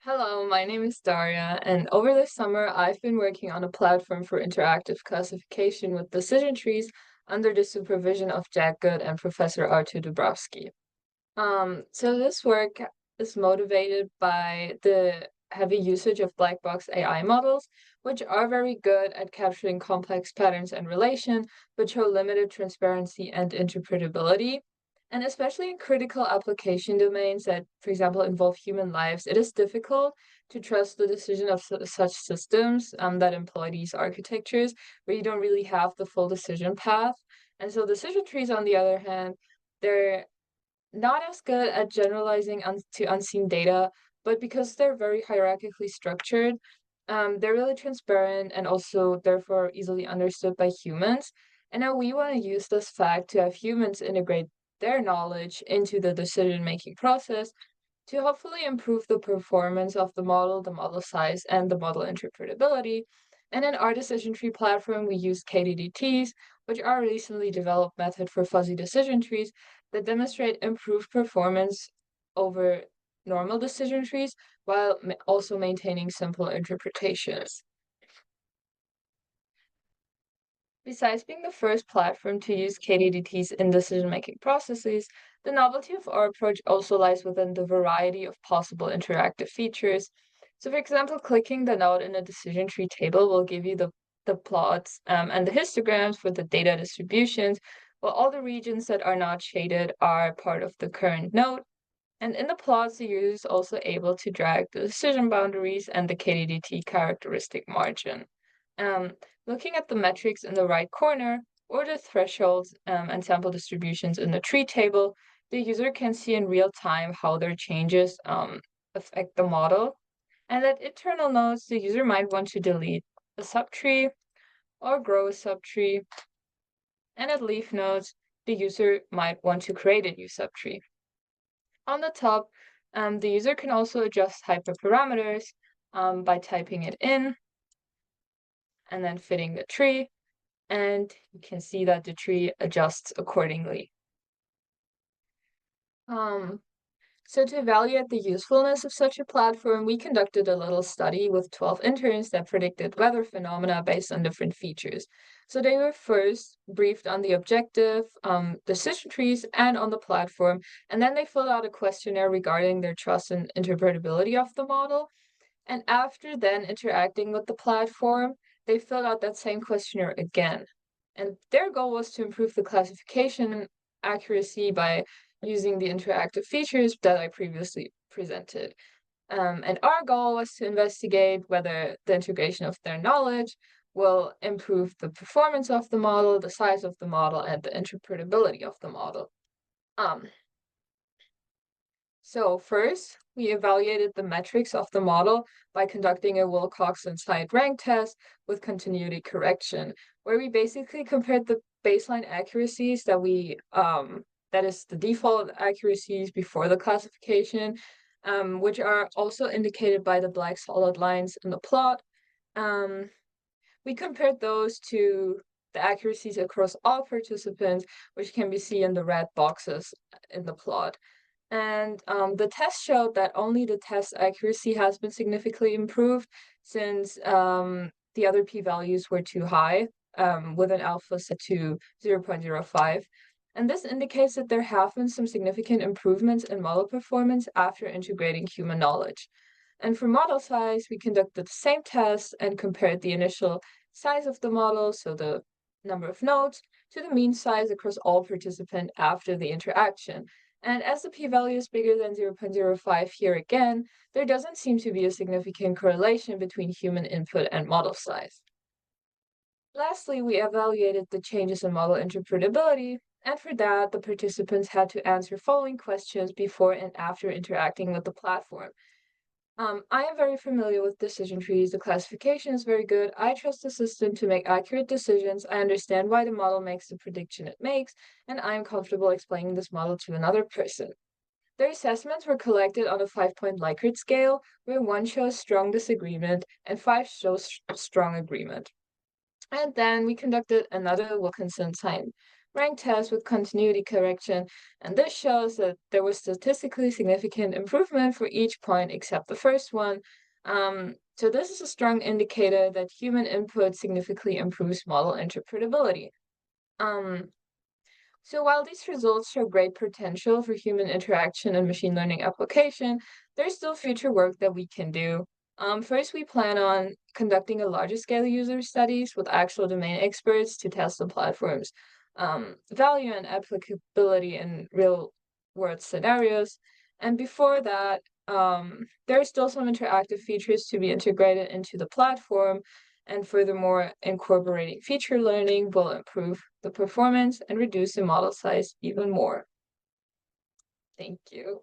Hello, my name is Daria, and over the summer I've been working on a platform for interactive classification with decision trees under the supervision of Jack Good and Professor Artur Dubrovsky. So this work is motivated by the heavy usage of black box AI models, which are very good at capturing complex patterns and relation, but show limited transparency and interpretability. And especially in critical application domains that, for example, involve human lives, it is difficult to trust the decision of such systems that employ these architectures, where you don't really have the full decision path. And so decision trees, on the other hand, they're not as good at generalizing to unseen data, but because they're very hierarchically structured, they're really transparent and also therefore easily understood by humans. And now we want to use this fact to have humans integrate their knowledge into the decision-making process to hopefully improve the performance of the model size, and the model interpretability. And in our decision tree platform, we use KDDTs, which are a recently developed method for fuzzy decision trees that demonstrate improved performance over normal decision trees while also maintaining simple interpretations. Besides being the first platform to use KDDTs in decision-making processes, the novelty of our approach also lies within the variety of possible interactive features. So, for example, clicking the node in a decision tree table will give you the plots and the histograms for the data distributions, while all the regions that are not shaded are part of the current node. And in the plots, the user is also able to drag the decision boundaries and the KDDT characteristic margin. Um, Looking at the metrics in the right corner, or the thresholds and sample distributions in the tree table, the user can see in real time how their changes affect the model. And at internal nodes, the user might want to delete a subtree or grow a subtree. And at leaf nodes, the user might want to create a new subtree. On the top, the user can also adjust hyperparameters by typing it in and then fitting the tree, and you can see that the tree adjusts accordingly. Um, so to evaluate the usefulness of such a platform, we conducted a little study with 12 interns that predicted weather phenomena based on different features. So they were first briefed on the objective, decision trees, and on the platform, and then they filled out a questionnaire regarding their trust and interpretability of the model. And after then interacting with the platform, they filled out that same questionnaire again. And their goal was to improve the classification accuracy by using the interactive features that I previously presented. And our goal was to investigate whether the integration of their knowledge will improve the performance of the model, the size of the model, and the interpretability of the model. Um, so first, we evaluated the metrics of the model by conducting a Wilcoxon side rank test with continuity correction, where we basically compared the baseline accuracies that is the default accuracies before the classification, which are also indicated by the black solid lines in the plot. Um, we compared those to the accuracies across all participants, which can be seen in the red boxes in the plot. And the test showed that only the test accuracy has been significantly improved since the other p-values were too high, with an alpha set to 0.05. And this indicates that there have been some significant improvements in model performance after integrating human knowledge. And for model size, we conducted the same test and compared the initial size of the model, so the number of nodes, to the mean size across all participants after the interaction. And as the p-value is bigger than 0.05 here again, there doesn't seem to be a significant correlation between human input and model size. Lastly, we evaluated the changes in model interpretability, and for that, the participants had to answer following questions before and after interacting with the platform. I am very familiar with decision trees. The classification is very good. I trust the system to make accurate decisions. I understand why the model makes the prediction it makes, and I am comfortable explaining this model to another person. Their assessments were collected on a 5-point Likert scale, where 1 shows strong disagreement and 5 shows strong agreement. And then we conducted another Wilkinson sign rank test with continuity correction, and this shows that there was statistically significant improvement for each point except the first one. So this is a strong indicator that human input significantly improves model interpretability. Um, so while these results show great potential for human interaction and machine learning application, there's still future work that we can do. First, we plan on conducting a larger scale user studies with actual domain experts to test the platform's value and applicability in real world scenarios. And before that, there are still some interactive features to be integrated into the platform, and furthermore, incorporating feature learning will improve the performance and reduce the model size even more. Thank you.